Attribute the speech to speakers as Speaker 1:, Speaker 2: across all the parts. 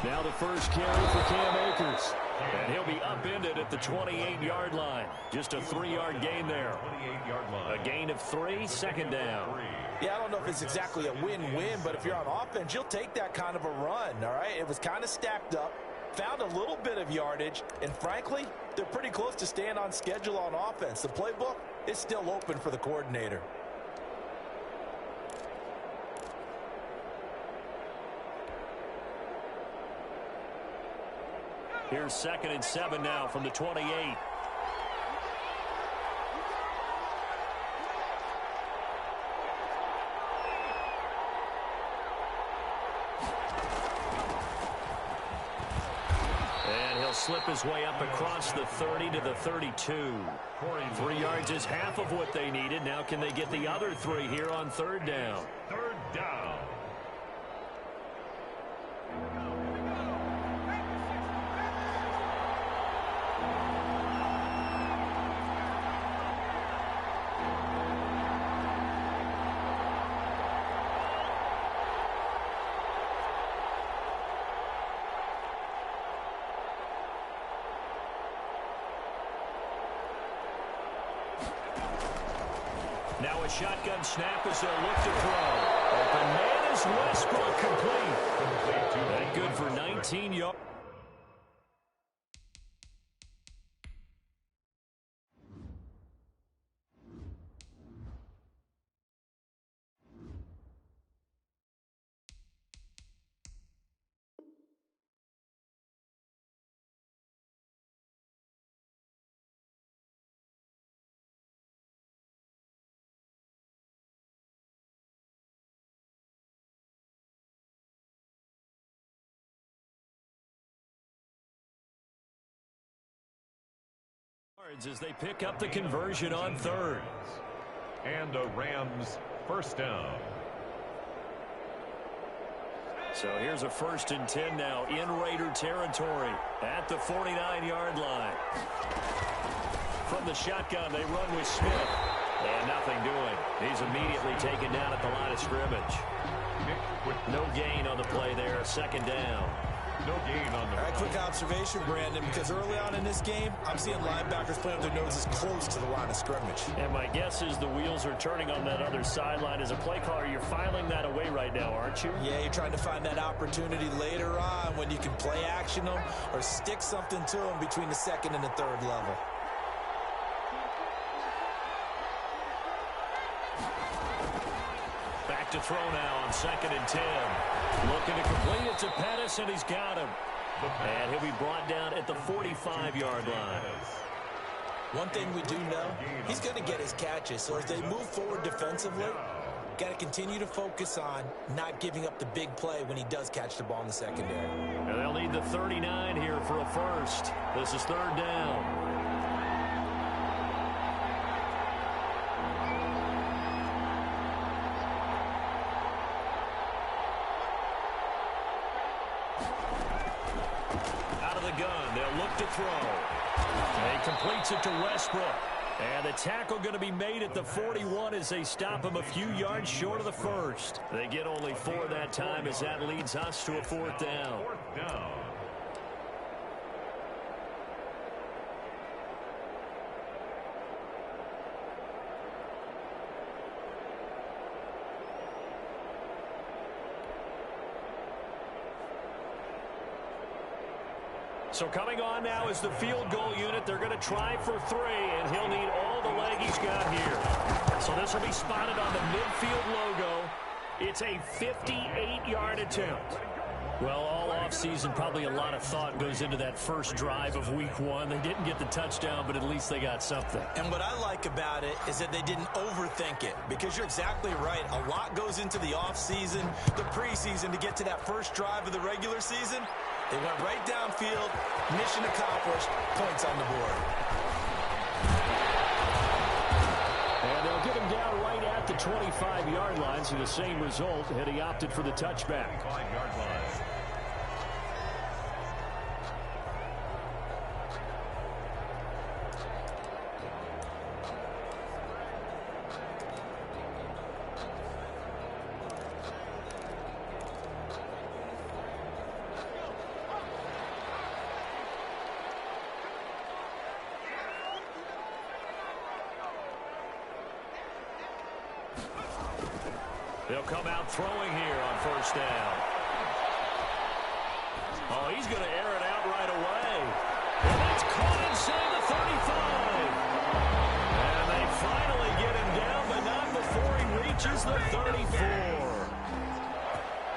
Speaker 1: Now the first carry for Cam Akers. And he'll be upended at the 28-yard line. Just a 3-yard gain there. A gain of 3, second down.
Speaker 2: Yeah, I don't know if it's exactly a win-win, but if you're on offense, you'll take that kind of a run, all right? It was kind of stacked up, found a little bit of yardage, and frankly, they're pretty close to staying on schedule on offense. The playbook is still open for the coordinator.
Speaker 1: Here's 2nd and 7 now from the 28. And he'll slip his way up across the 30 to the 32. 3 yards is half of what they needed. Now can they get the other 3 here on 3rd down?
Speaker 3: 3rd down.
Speaker 1: Now a shotgun snap as they'll look to throw. Open man is Westbrook, complete. And good for 19 yards. As they pick up the conversion on 3rd.
Speaker 3: And a Rams first down.
Speaker 1: So here's a 1st and 10 now in Raider territory at the 49-yard line. From the shotgun, they run with Smith. And nothing doing. He's immediately taken down at the line of scrimmage. No gain on the play there, 2nd down.
Speaker 3: No gain on the
Speaker 2: All right, quick observation, Brandon, because early on in this game, I'm seeing linebackers playing with their noses close to the line of scrimmage.
Speaker 1: And my guess is the wheels are turning on that other sideline. As a play caller, you're filing that away right now, aren't you?
Speaker 2: Yeah, you're trying to find that opportunity later on when you can play action them or stick something to them between the 2nd and the 3rd level.
Speaker 1: Back to throw now on 2nd and 10. Looking to complete it to Pettis, and he's got him. And he'll be brought down at the 45-yard line.
Speaker 2: One thing we do know, he's going to get his catches. So as they move forward defensively, got to continue to focus on not giving up the big play when he does catch the ball in the secondary.
Speaker 1: And they'll need the 39 here for a first. This is 3rd down. To throw. And he completes it to Westbrook. And the tackle going to be made at the 41 as they stop him a few yards short of the 1st. They get only 4 that time as that leads us to a 4th down.
Speaker 3: 4th down.
Speaker 1: So coming on now is the field goal unit. They're going to try for 3, and he'll need all the leg he's got here. So this will be spotted on the midfield logo. It's a 58-yard attempt. Well, all offseason, probably a lot of thought goes into that first drive of week 1. They didn't get the touchdown, but at least they got something.
Speaker 2: And what I like about it is that they didn't overthink it, because you're exactly right. A lot goes into the offseason, the preseason, to get to that first drive of the regular season. They went right downfield, mission accomplished, points on the board.
Speaker 1: And they'll get him down right at the 25-yard line, so the same result, and he opted for the touchback.
Speaker 3: 5-yard line.
Speaker 1: They'll come out throwing here on first down. Oh, he's going to air it out right away. And that's caught inside the 35. And they finally get him down, but not before he reaches the 34.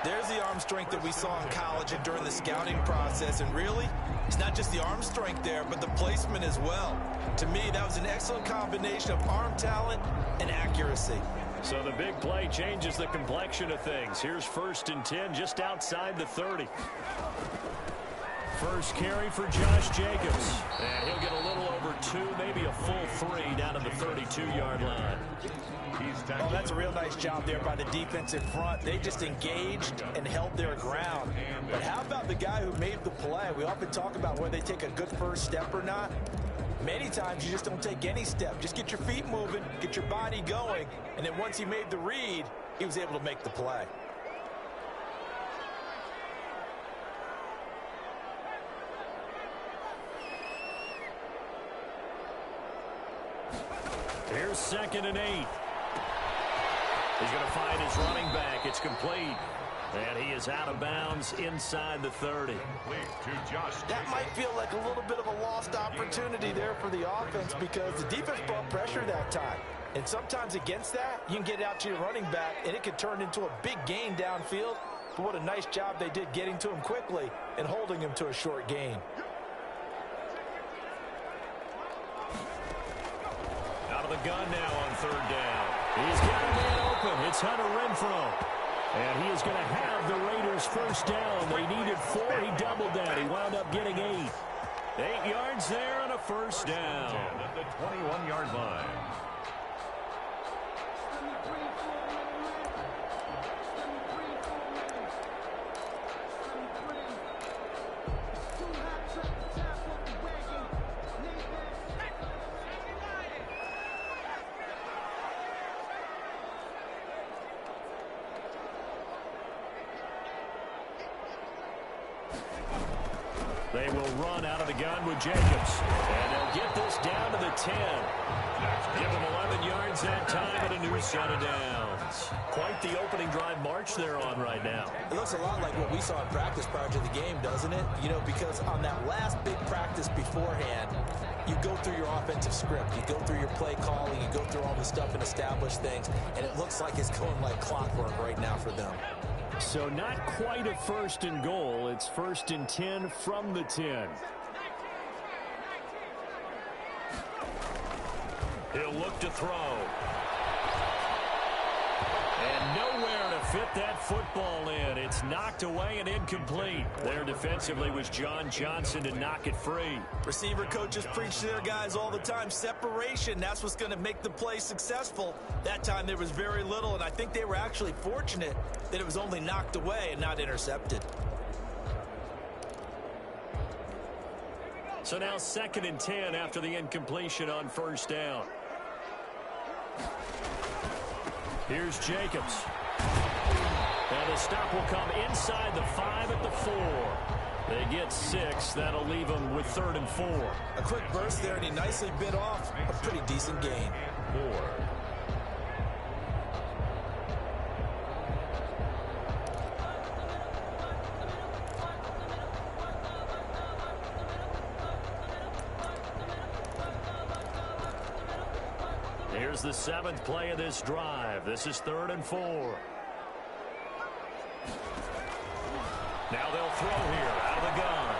Speaker 2: There's the arm strength that we saw in college and during the scouting process. And really, it's not just the arm strength there, but the placement as well. To me, that was an excellent combination of arm talent and accuracy.
Speaker 1: So the big play changes the complexion of things. Here's 1st and 10 just outside the 30. First carry for Josh Jacobs. And he'll get a little over 2, maybe a full 3 down to the 32-yard line.
Speaker 2: Oh, that's a real nice job there by the defensive front. They just engaged and held their ground. But how about the guy who made the play? We often talk about whether they take a good first step or not. Many times you just don't take any step. Just get your feet moving, get your body going, and then once he made the read, he was able to make the play.
Speaker 1: Here's 2nd and 8. He's going to find his running back. It's complete. And he is out of bounds inside the 30.
Speaker 2: That might feel like a little bit of a lost opportunity there for the offense because the defense brought pressure that time. And sometimes against that, you can get out to your running back, and it could turn into a big gain downfield. But what a nice job they did getting to him quickly and holding him to a short gain.
Speaker 1: Out of the gun now on 3rd down. He's got a man open. It's Hunter Renfrow. And he is going to have the Raiders first down. They needed 4. He doubled that. He wound up getting 8. 8 yards there on a first down.
Speaker 3: At the 21-yard line.
Speaker 1: They will run out of the gun with Jacobs. And they'll get this down to the 10. Give him 11 yards that time and a new set of downs. Quite the opening drive march they're on right now.
Speaker 2: It looks a lot like what we saw in practice prior to the game, doesn't it? You know, because on that last big practice beforehand, you go through your offensive script. You go through your play calling. You go through all the stuff and establish things. And it looks like it's going like clockwork right now for them.
Speaker 1: So not quite a 1st and goal. It's 1st and 10 from the 10. He'll look to throw. And nowhere to fit that football in. It's knocked away and incomplete. There defensively was John Johnson to knock it free.
Speaker 2: Receiver coaches preach to their guys all the time. Separation, that's what's going to make the play successful. That time there was very little, and I think they were actually fortunate that it was only knocked away and not intercepted.
Speaker 1: So now 2nd and 10 after the incompletion on first down. Here's Jacobs. And the stop will come inside the 5 at the 4. They get 6. That'll leave them with 3rd and 4.
Speaker 2: A quick burst there, and he nicely bit off a pretty decent gain.
Speaker 3: 4.
Speaker 1: Here's the 7th play of this drive. This is 3rd and 4. Now they'll throw here out of the gun.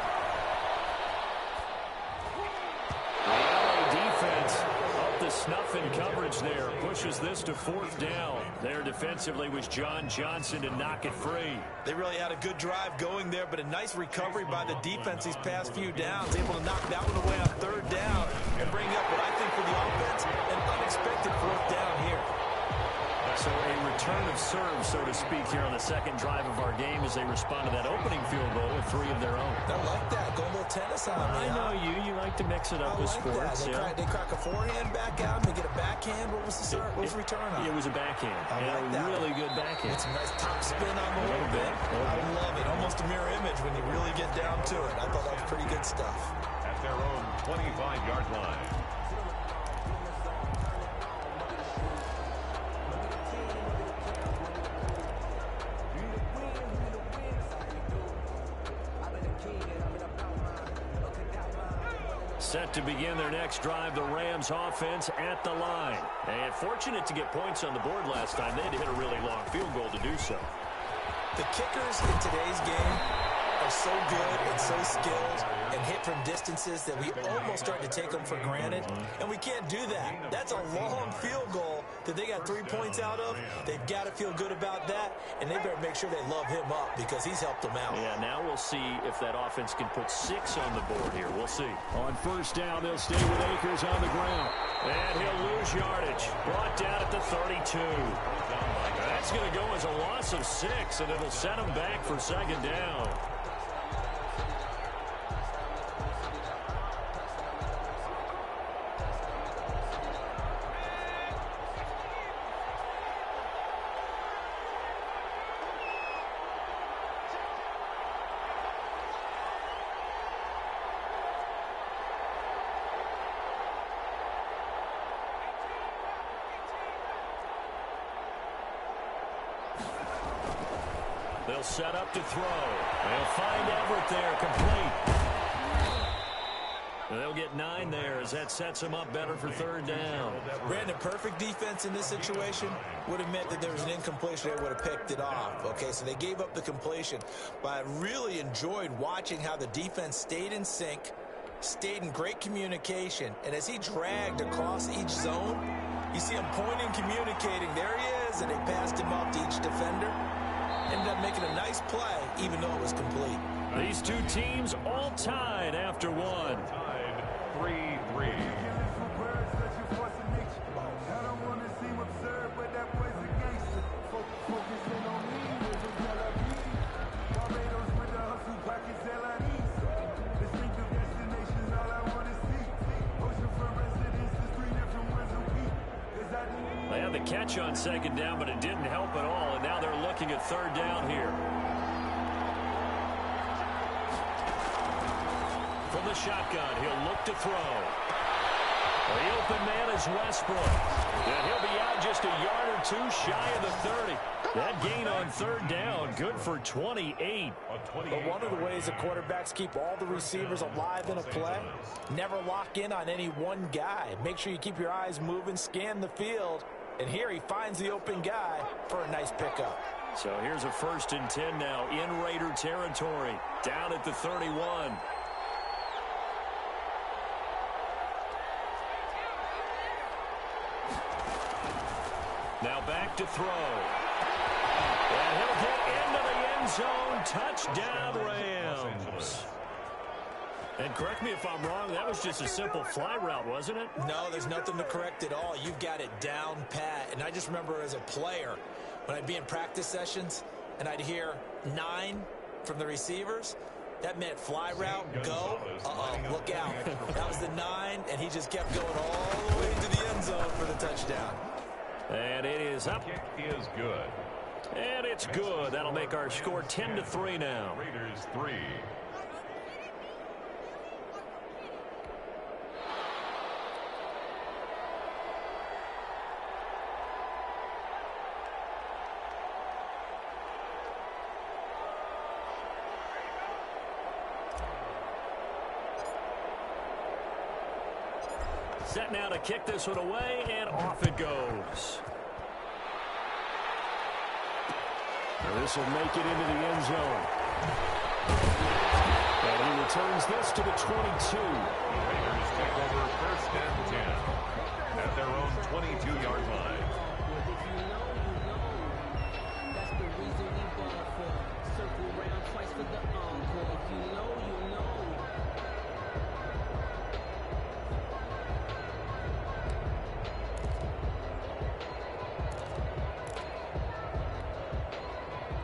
Speaker 1: The LA defense up the snuff in coverage there. Pushes this to 4th down. There defensively was John Johnson to knock it free.
Speaker 2: They really had a good drive going there, but a nice recovery by the defense these past few downs. Able to knock that one away on 3rd down and bring up what I think for the offense, an unexpected 4th down here.
Speaker 1: So a return of serve, so to speak, here on the 2nd drive of our game as they respond to that opening field goal with 3 of their own.
Speaker 2: I like that. Go a little tennis on me.
Speaker 1: I know you. You like to mix it up with sports.
Speaker 2: They crack a forehand back out. They get a backhand. What was the serve? What was the return on?
Speaker 1: It was a backhand.
Speaker 2: I like that.
Speaker 1: Really good backhand.
Speaker 2: It's a nice top spin on the little bit. I love it. Almost a mirror image when you really get down to it. I thought that was pretty good stuff.
Speaker 3: At their own 25-yard line.
Speaker 1: Set to begin their next drive, the Rams offense at the line. And fortunate to get points on the board last time. They had to hit a really long field goal to do so.
Speaker 2: The kickers in today's game are so good and so skilled and hit from distances that we almost start to take them for granted, and we can't do that. That's a long field goal that they got 3 points out of. They've got to feel good about that, and they better make sure they love him up because he's helped them out.
Speaker 1: Yeah, now we'll see if that offense can put 6 on the board here. We'll see. On first down, they'll stay with Akers on the ground. And he'll lose yardage. Brought down at the 32. That's going to go as a loss of 6, and it'll set him back for second down. They'll set up to throw. They'll find Everett there, complete. They'll get 9 there as that sets them up better for third down.
Speaker 2: Brandon, perfect defense in this situation would have meant that there was an incompletion. They would have picked it off. Okay, so they gave up the completion. But I really enjoyed watching how the defense stayed in sync, stayed in great communication. And as he dragged across each zone, you see him pointing, communicating. There he is, and they passed him off to each defender. Ended up making a nice play, even though it was complete.
Speaker 1: These two teams all tied after one.
Speaker 3: Tied 3-3.
Speaker 1: They had the catch on second down, but it didn't help at all, and now they're looking at third down here. From the shotgun, he'll look to throw. The open man is Westbrook. And he'll be out just a yard or 2 shy of the 30. That gain on third down, good for 28.
Speaker 2: But one of the ways the quarterbacks keep all the receivers alive in a play, never lock in on any one guy. Make sure you keep your eyes moving, scan the field. And here he finds the open guy for a nice pickup.
Speaker 1: So here's a 1st and 10 now in Raider territory, down at the 31. Now back to throw. And he'll get into the end zone. Touchdown, Rams. And correct me if I'm wrong, that was just a simple fly route, wasn't it?
Speaker 2: No, there's nothing to correct at all. You've got it down pat. And I just remember as a player, when I'd be in practice sessions and I'd hear 9 from the receivers, that meant fly route, go. Look out. That was the 9, and he just kept going all the way to the end zone for the touchdown.
Speaker 1: And it is up.
Speaker 3: Kick is good.
Speaker 1: And it's good. That'll make our score 10-3 now.
Speaker 3: Raiders 3.
Speaker 1: Set now to kick this one away, and off it goes. This will make it into the end zone. And he returns this to the 22.
Speaker 3: Raiders take over 1st and 10 at their own 22-yard line.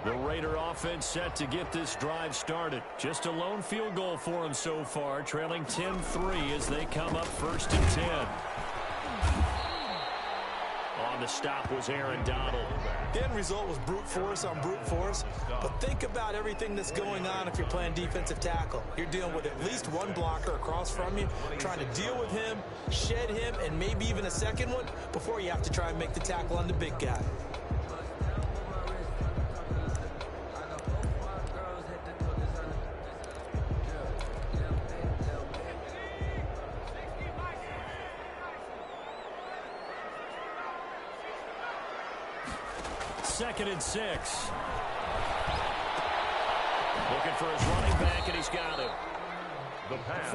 Speaker 1: The Raider offense set to get this drive started. Just a lone field goal for them so far, trailing 10-3 as they come up 1st and 10. On the stop was Aaron Donald.
Speaker 2: The end result was brute force on brute force. But think about everything that's going on if you're playing defensive tackle. You're dealing with at least one blocker across from you, trying to deal with him, shed him, and maybe even a second one before you have to try and make the tackle on the big guy.
Speaker 1: 2nd and 6. Looking for his running back, and he's got it.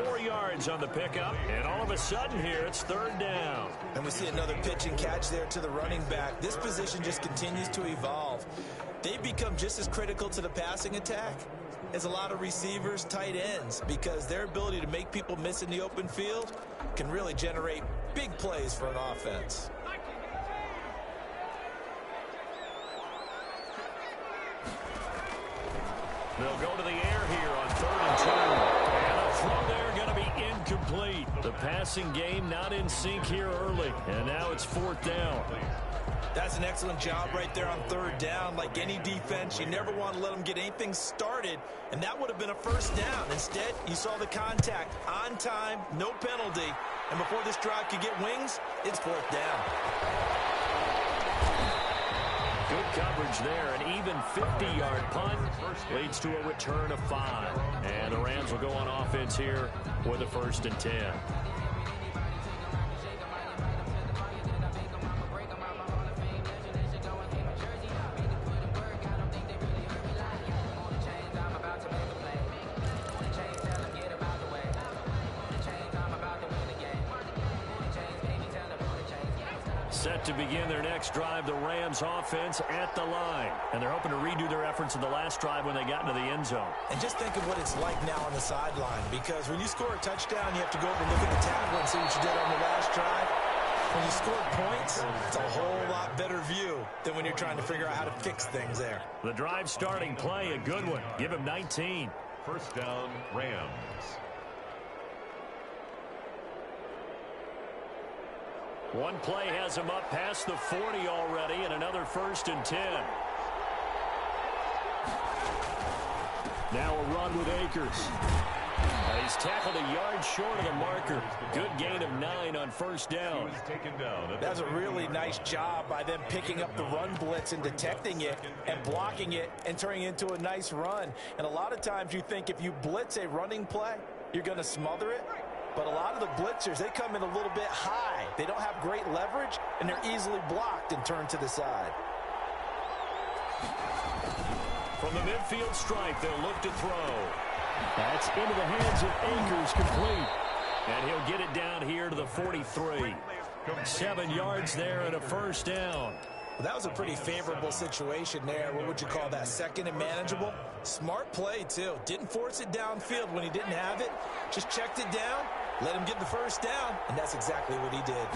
Speaker 1: 4 yards on the pickup, and all of a sudden here, it's 3rd down.
Speaker 2: And we see another pitch and catch there to the running back. This position just continues to evolve. They've become just as critical to the passing attack as a lot of receivers, tight ends, because their ability to make people miss in the open field can really generate big plays for an offense.
Speaker 1: They'll go to the air here on 3rd and 2. And a throw there going to be incomplete. The passing game not in sync here early. And now it's 4th down.
Speaker 2: That's an excellent job right there on 3rd down. Like any defense, you never want to let them get anything started, and that would have been a 1st down. Instead, you saw the contact on time, no penalty, and before this drive could get wings, it's 4th down.
Speaker 1: Good coverage there. An even 50-yard punt leads to a return of 5. And the Rams will go on offense here with a 1st and 10. Set to begin their next drive, the Rams offense at the line. And they're hoping to redo their efforts in the last drive when they got into the end zone.
Speaker 2: And just think of what it's like now on the sideline, because when you score a touchdown, you have to go over and look at the tackle and see what you did on the last drive. When you score points, it's a whole lot better view than when you're trying to figure out how to fix things there.
Speaker 1: The drive starting play, a good one. Give him 19.
Speaker 3: 1st down, Rams.
Speaker 1: One play has him up past the 40 already, and another 1st and 10. Now a run with Akers. He's tackled a yard short of the marker. Good gain of 9 on 1st down.
Speaker 2: That's a really nice job by them picking up the run blitz and detecting it and blocking it and turning it into a nice run. And a lot of times you think if you blitz a running play, you're going to smother it. But a lot of the blitzers, they come in a little bit high. They don't have great leverage, and they're easily blocked and turned to the side.
Speaker 1: From the midfield stripe, they'll look to throw. That's into the hands of Akers, complete. And he'll get it down here to the 43. 7 yards there and a 1st down.
Speaker 2: Well, that was a pretty favorable situation there. What would you call that? 2nd and manageable? Smart play, too. Didn't force it downfield when he didn't have it. Just checked it down, let him get the 1st down, and that's exactly what he did.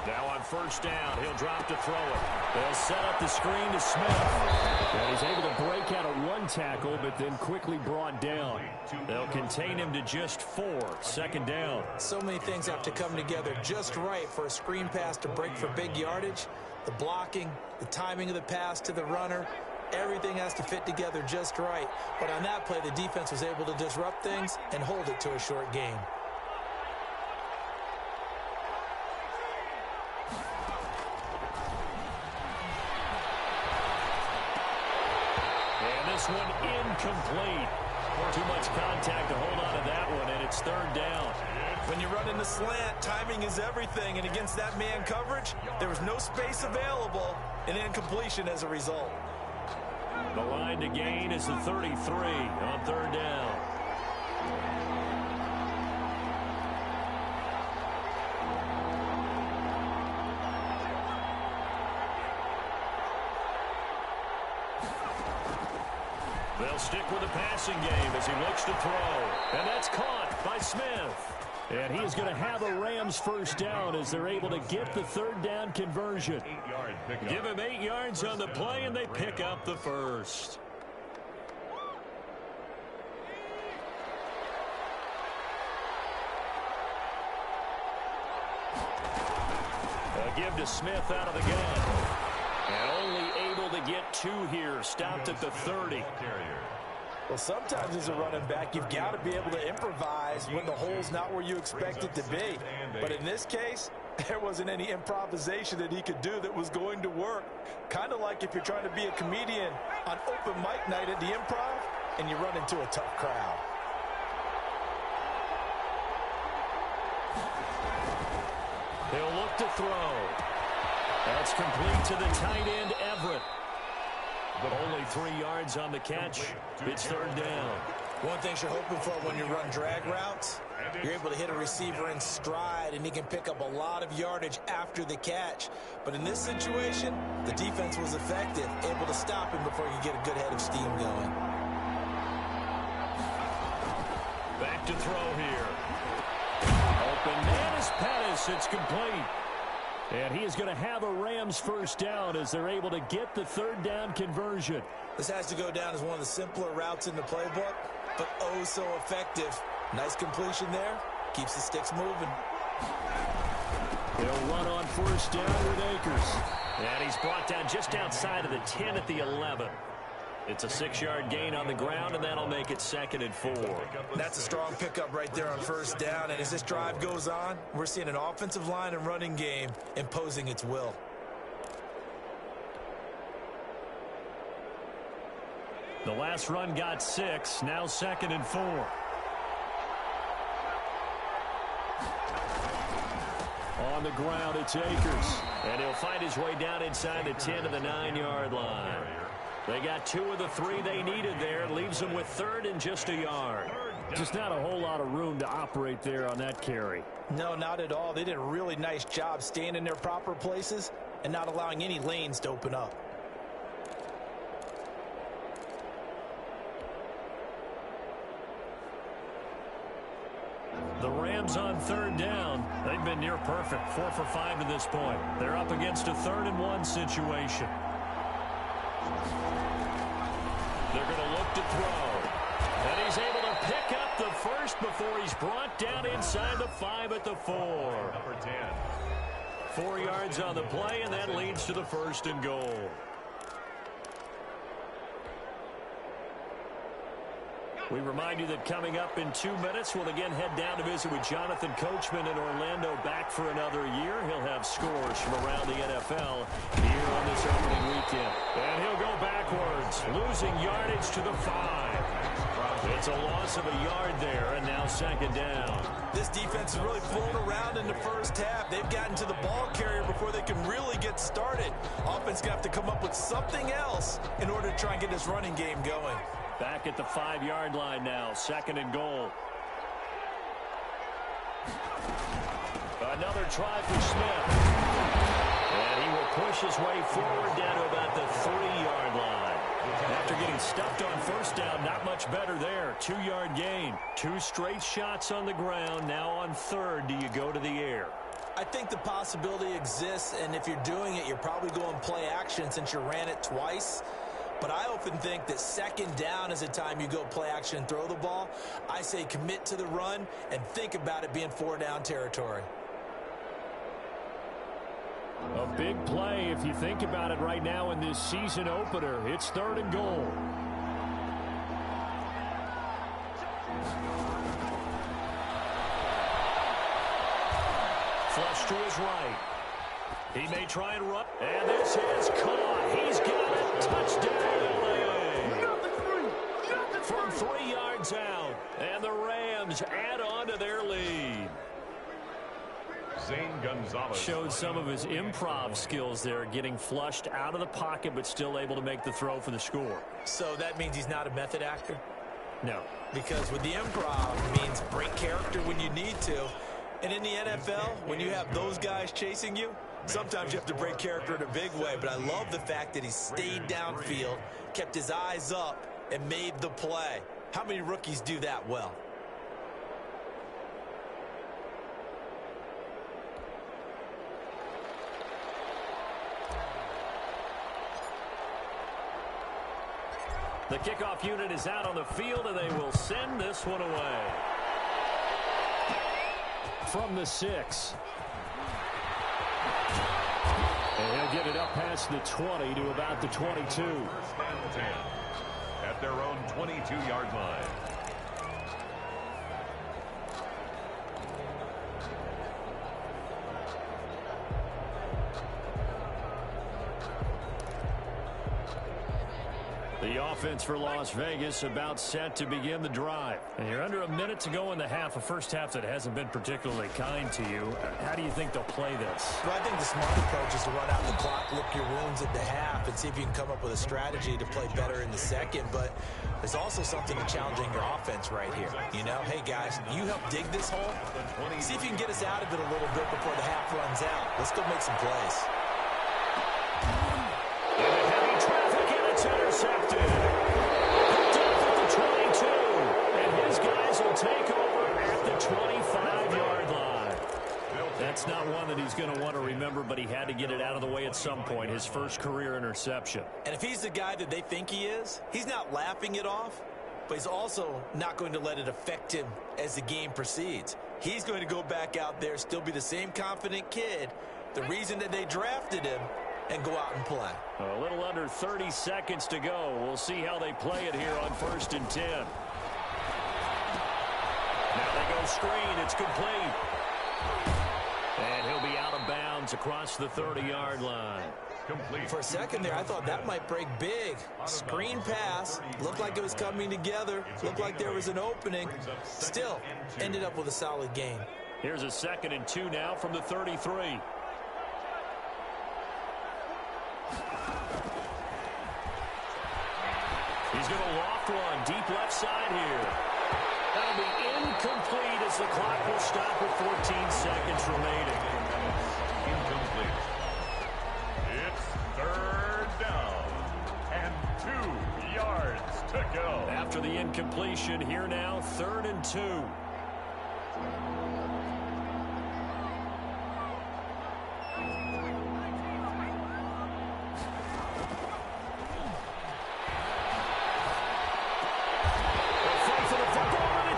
Speaker 1: Now on 1st down, he'll drop to throw it. They'll set up the screen to Smith. And he's able to break out of 1 tackle, but then quickly brought down. They'll contain him to just 4. 2nd down.
Speaker 2: So many things have to come together just right for a screen pass to break for big yardage. The blocking, the timing of the pass to the runner, everything has to fit together just right. But on that play, the defense was able to disrupt things and hold it to a short game.
Speaker 1: And this one incomplete. Too much contact to hold on to that one, and it's 3rd down.
Speaker 2: When you run in the slant, timing is everything, and against that man coverage, there was no space available, and incompletion as a result.
Speaker 1: The line to gain is the 33 on 3rd down. They'll stick with the passing game as he looks to throw. And that's caught by Smith. And he is going to have a Rams 1st down as they're able to get the 3rd down conversion. Give him 8 yards on the play, and they pick up the 1st. A give to Smith out of the gun. And only able to get 2 here. Stopped at the 30.
Speaker 2: Well, sometimes as a running back, you've got to be able to improvise when the hole's not where you expect it to be. But in this case, there wasn't any improvisation that he could do that was going to work. Kind of like if you're trying to be a comedian on open mic night at the Improv and you run into a tough crowd.
Speaker 1: He'll look to throw. That's complete to the tight end, 23 yards on the catch. It's third down.
Speaker 2: One thing you're hoping for when you run drag routes, you're able to hit a receiver in stride, and he can pick up a lot of yardage after the catch. But in this situation, the defense was effective, able to stop him before he could get a good head of steam going.
Speaker 1: Back to throw here. Open man is Pettis. It's complete. And he is going to have a Rams first down as they're able to get the third down conversion.
Speaker 2: This has to go down as one of the simpler routes in the playbook, but oh so effective. Nice completion there. Keeps the sticks moving.
Speaker 1: He'll run on first down with Akers. And he's brought down just outside of the 10 at the 11. It's a 6-yard gain on the ground, and that'll make it 2nd and 4.
Speaker 2: That's a strong pickup right there on first down. And as this drive goes on, we're seeing an offensive line and running game imposing its will.
Speaker 1: The last run got 6. Now 2nd and 4. On the ground, it's Akers. And he'll find his way down inside the 10 to the 9-yard line. They got 2 of the 3 they needed there. Leaves them with 3rd and just a yard. Just not a whole lot of room to operate there on that carry.
Speaker 2: No, not at all. They did a really nice job staying in their proper places and not allowing any lanes to open up.
Speaker 1: The Rams on third down. They've been near perfect. 4 for 5 to this point. They're up against a 3rd and 1 situation. They're going to look to throw. And he's able to pick up the first before he's brought down inside the 5 at the 4.
Speaker 3: Number 10.
Speaker 1: 4 yards on the play, and that leads to the 1st and goal. We remind you that coming up in 2 minutes, we'll again head down to visit with Jonathan Coachman in Orlando, back for another year. He'll have scores from around the NFL here on this opening weekend. And he'll go backwards, losing yardage to the 5. It's a loss of a yard there, and now 2nd down.
Speaker 2: This defense is really flown around in the first half. They've gotten to the ball carrier before they can really get started. Offense going to have to come up with something else in order to try and get this running game going.
Speaker 1: Back at the 5-yard line now, 2nd and goal. Another try for Smith. And he will push his way forward down to about the 3-yard line. After getting stuffed on first down, not much better there. 2-yard gain. 2 straight shots on the ground. Now on 3rd, do you go to the air?
Speaker 2: I think the possibility exists, and if you're doing it, you're probably going play action since you ran it twice. But I often think that 2nd down is a time you go play action and throw the ball. I say commit to the run and think about it being 4-down territory.
Speaker 1: A big play if you think about it right now in this season opener. It's 3rd and goal. Flush to his right. He may try and run. And this is caught. He's got it. Touchdown, LA. From 3 yards out. And the Rams add on to their lead.
Speaker 3: Zane Gonzalez
Speaker 1: showed some of his improv skills there, getting flushed out of the pocket but still able to make the throw for the score.
Speaker 2: So that means he's not a method actor?
Speaker 1: No.
Speaker 2: Because with the improv, it means break character when you need to. And in the NFL, when you have those guys chasing you, sometimes you have to break character in a big way. But I love the fact that he stayed downfield, kept his eyes up, and made the play. How many rookies do that well?
Speaker 1: The kickoff unit is out on the field, and they will send this one away. From the 6. And he'll get it up past the 20 to about the 22.
Speaker 3: First and 10 at their own 22-yard line.
Speaker 1: The offense for Las Vegas about set to begin the drive. And you're under a minute to go in the half, a first half that hasn't been particularly kind to you. How do you think they'll play this?
Speaker 2: Well, I think the smart approach is to run out the clock, lick your wounds at the half, and see if you can come up with a strategy to play better in the second. But there's also something to challenging your offense right here. You know, hey, guys, you help dig this hole. See if you can get us out of it a little bit before the half runs out. Let's go make some plays.
Speaker 1: Heavy traffic, and it's intercepted. Picked up at the 22. And his guys will take over at the 25-yard line. That's not one that he's going to want to remember, but he had to get it out of the way at some point. His first career interception.
Speaker 2: And if he's the guy that they think he is, he's not laughing it off, but he's also not going to let it affect him as the game proceeds. He's going to go back out there, still be the same confident kid, the reason that they drafted him, and go out and play.
Speaker 1: A little under 30 seconds to go. We'll see how they play it here on 1st and 10. Now they go screen. It's complete. And he'll be out of bounds across the 30-yard line.
Speaker 3: Complete.
Speaker 2: For a second there, I thought that might break big. Screen pass. Looked like it was coming together. Looked like there was an opening. Still, ended up with a solid game.
Speaker 1: Here's a 2nd and 2 now from the 33. He's going to loft one deep left side here. That'll be incomplete as the clock will stop with 14 seconds remaining.
Speaker 3: Incomplete. It's 3rd down and 2 yards to go.
Speaker 1: After the incompletion, here now, 3rd and 2.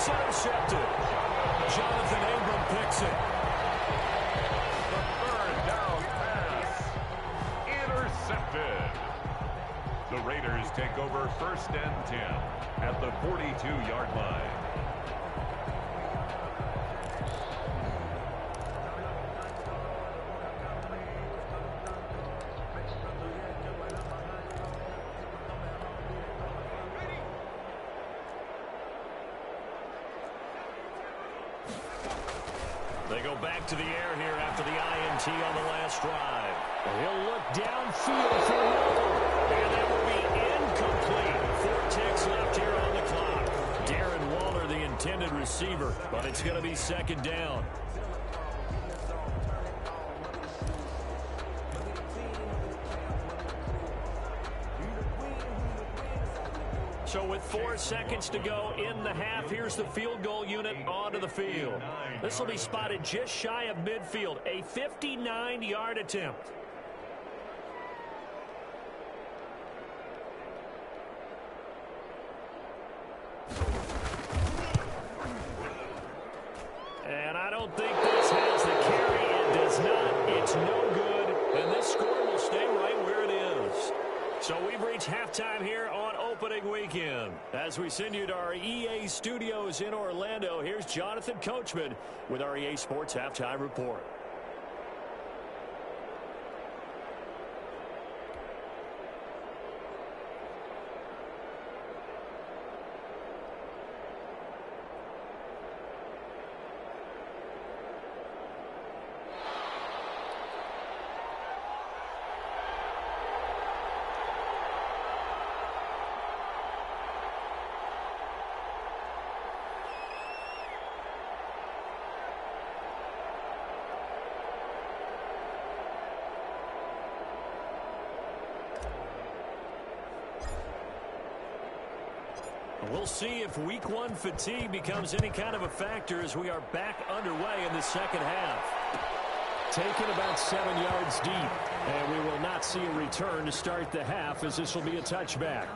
Speaker 1: Intercepted. Jonathan Abram picks it.
Speaker 3: The 3rd down pass. Intercepted. The Raiders take over 1st and 10 at the 42-yard line.
Speaker 1: They go back to the air here after the INT on the last drive. He'll look downfield for Waller. And that will be incomplete. 4 ticks left here on the clock. Darren Waller, the intended receiver, but it's going to be 2nd down. So with 4 seconds to go in the half, here's the field goal unit onto the field. This will be spotted just shy of midfield, a 59-yard attempt. And I don't think this has the carry. It does not. It's no good. And this score will stay right where it is. So we've reached halftime here on opening weekend. As we send you to our EA studios in Orlando, here's Jonathan Coachman with our EA Sports Halftime Report. We'll see if week 1 fatigue becomes any kind of a factor as we are back underway in the second half. Taken about 7 yards deep, and we will not see a return to start the half as this will be a touchback.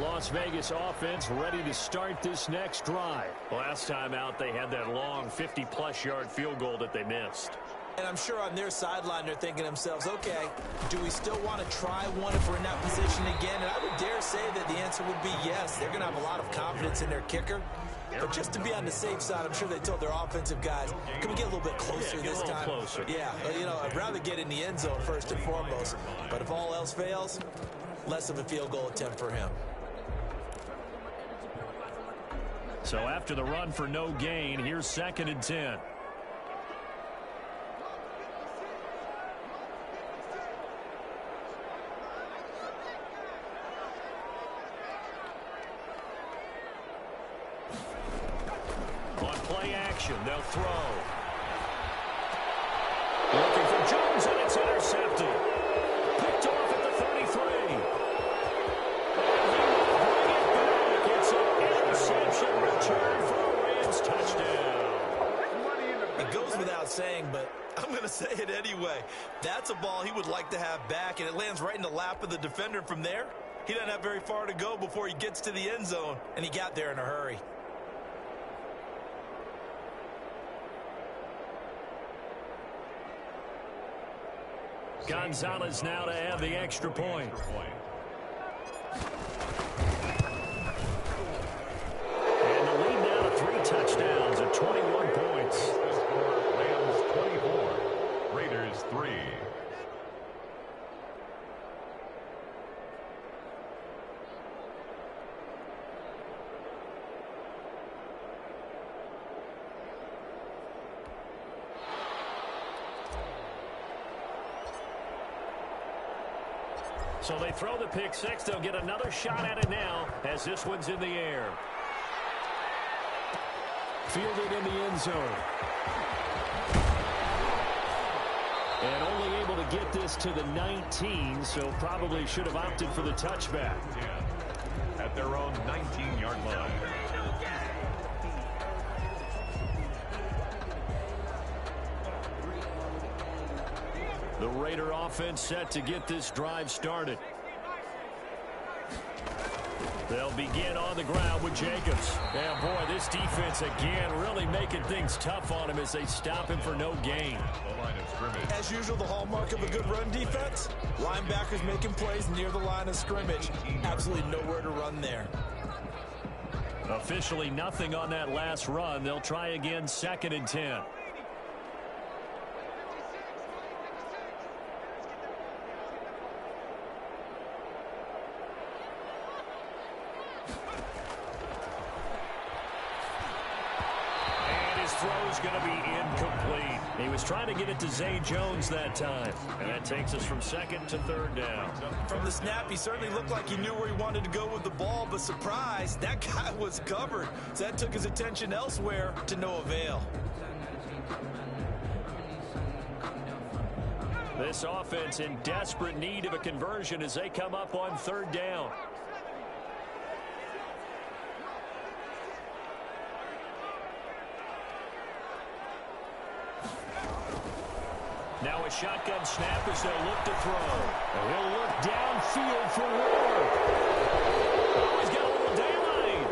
Speaker 1: Las Vegas offense ready to start this next drive. Last time out, they had that long 50-plus yard field goal that they missed.
Speaker 2: And I'm sure on their sideline they're thinking to themselves, okay, do we still want to try one if we're in that position again? And I would dare say that the answer would be yes. They're going to have a lot of confidence in their kicker. But just to be on the safe side, I'm sure they told their offensive guys, can we get a little bit closer this time?
Speaker 1: Closer.
Speaker 2: Yeah, you know, I'd rather get in the end zone first and foremost. But if all else fails, less of a field goal attempt for him.
Speaker 1: So after the run for no gain, here's 2nd and 10. On play action, they'll throw. Looking for Jones, and it's intercepted. Picked off at the 33. It's an interception return for a Rams touchdown.
Speaker 2: It goes without saying, but I'm going to say it anyway. That's a ball he would like to have back, and it lands right in the lap of the defender from there. He doesn't have very far to go before he gets to the end zone, and he got there in a hurry.
Speaker 1: Gonzalez now to have the extra point. And the lead now to 3 touchdowns at 21 points.
Speaker 3: The score, Rams 24, Raiders 3.
Speaker 1: So they throw the pick six. They'll get another shot at it now as this one's in the air. Fielded in the end zone. And only able to get this to the 19, so probably should have opted for the touchback.
Speaker 3: At their own 19-yard line.
Speaker 1: The Raider offense set to get this drive started. They'll begin on the ground with Jacobs. And boy, this defense again really making things tough on him as they stop him for no gain.
Speaker 3: The line of scrimmage.
Speaker 2: As usual, the hallmark of a good run defense, linebackers making plays near the line of scrimmage. Absolutely nowhere to run there.
Speaker 1: Officially nothing on that last run. They'll try again, 2nd and 10. Throw's going to be incomplete. He was trying to get it to Zay Jones that time. And that takes us from 2nd to 3rd down.
Speaker 2: From the snap, he certainly looked like he knew where he wanted to go with the ball, but surprise, that guy was covered. So that took his attention elsewhere to no avail.
Speaker 1: This offense in desperate need of a conversion as they come up on 3rd down. Now a shotgun snap as they'll look to throw. And he'll look downfield for Ward. Oh, he's got a little daylight.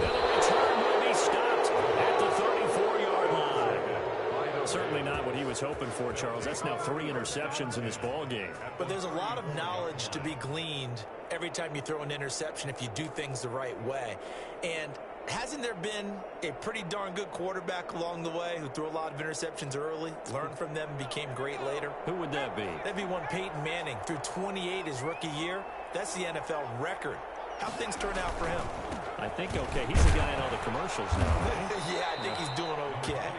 Speaker 1: And the return will be stopped at the 34-yard line. Certainly not what he was hoping for, Charles. That's now 3 interceptions in this ball game.
Speaker 2: But there's a lot of knowledge to be gleaned every time you throw an interception if you do things the right way. And hasn't there been a pretty darn good quarterback along the way who threw a lot of interceptions early, learned from them, and became great later?
Speaker 1: Who would that be?
Speaker 2: That'd be one Peyton Manning. Threw 28 his rookie year. That's the NFL record. How'd things turn out for him?
Speaker 1: I think okay. He's the guy in all the commercials now.
Speaker 2: Yeah, I think he's doing okay.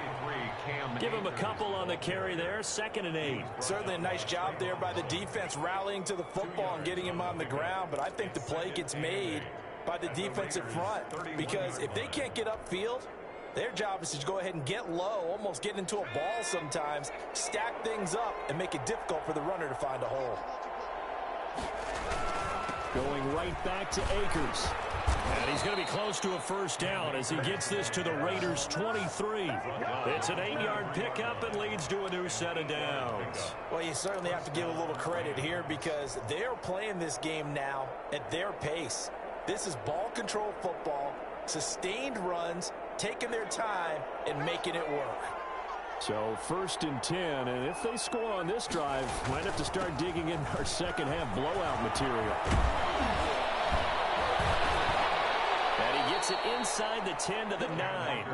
Speaker 1: Give him a couple on the carry there. 2nd and 8.
Speaker 2: Certainly a nice job there by the defense rallying to the football and getting him on the ground, but I think the play gets made by the defensive front, because if they can't get upfield, their job is to go ahead and get low, almost get into a ball sometimes, stack things up, and make it difficult for the runner to find a hole.
Speaker 1: Going right back to Akers. And he's going to be close to a first down as he gets this to the Raiders' 23. It's an 8-yard pickup and leads to a new set of downs.
Speaker 2: Well, you certainly have to give a little credit here because they're playing this game now at their pace. This is ball control football, sustained runs, taking their time, and making it work.
Speaker 1: So 1st and 10, and if they score on this drive, might have to start digging in our second half blowout material. And he gets it inside the 10 to the 9.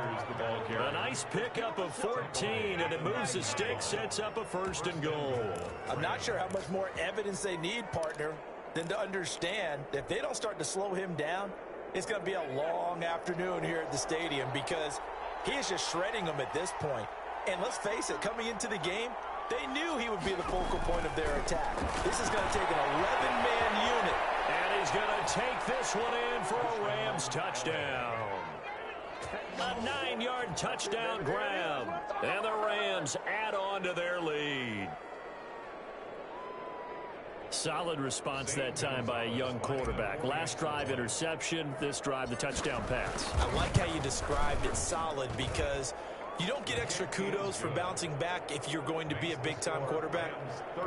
Speaker 1: A nice pickup of 14, and it moves the stick, sets up a 1st and goal.
Speaker 2: I'm not sure how much more evidence they need, partner, than to understand that if they don't start to slow him down, it's going to be a long afternoon here at the stadium because he is just shredding them at this point. And let's face it, coming into the game, they knew he would be the focal point of their attack. This is going to take an 11-man unit.
Speaker 1: And he's going to take this one in for a Rams touchdown. A 9-yard touchdown grab. And the Rams add on to their lead. Solid response that time by a young quarterback. Last drive, interception. This drive, the touchdown pass.
Speaker 2: I like how you described it solid because you don't get extra kudos for bouncing back if you're going to be a big-time quarterback.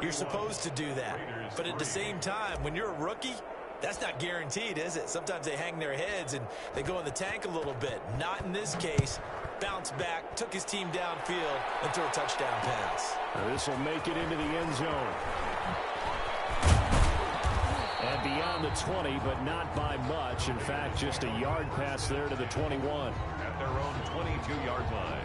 Speaker 2: You're supposed to do that. But at the same time, when you're a rookie, that's not guaranteed, is it? Sometimes they hang their heads and they go in the tank a little bit. Not in this case. Bounced back, took his team downfield, and threw a touchdown pass.
Speaker 1: This will make it into the end zone. And beyond the 20, but not by much. In fact, just a yard pass there to the 21.
Speaker 3: At their own 22-yard line.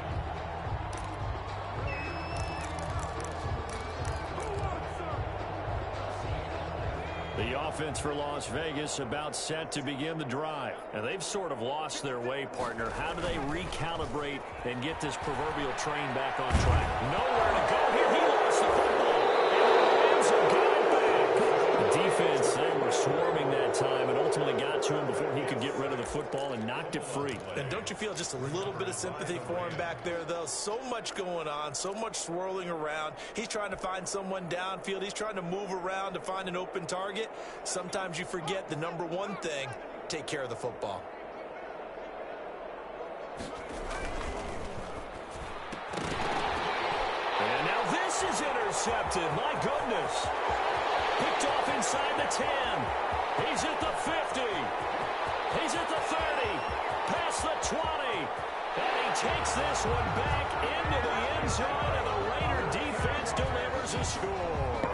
Speaker 1: The offense for Las Vegas about set to begin the drive. And they've sort of lost their way, partner. How do they recalibrate and get this proverbial train back on track? Nowhere to go here. He lost the football. And the Rams have got it back. The defense, they were swarming that time and ultimately got to him before he could get rid of the football and knocked it free.
Speaker 2: And don't you feel just a little bit of sympathy for him back there, though? So much going on, so much swirling around. He's trying to find someone downfield. He's trying to move around to find an open target. Sometimes you forget the number one thing, take care of the football.
Speaker 1: And now this is intercepted. My goodness. Picked off inside the 10. He's at the 50. He's at the 30. Past the 20. And he takes this one back into the end zone, and the Raider defense delivers a score.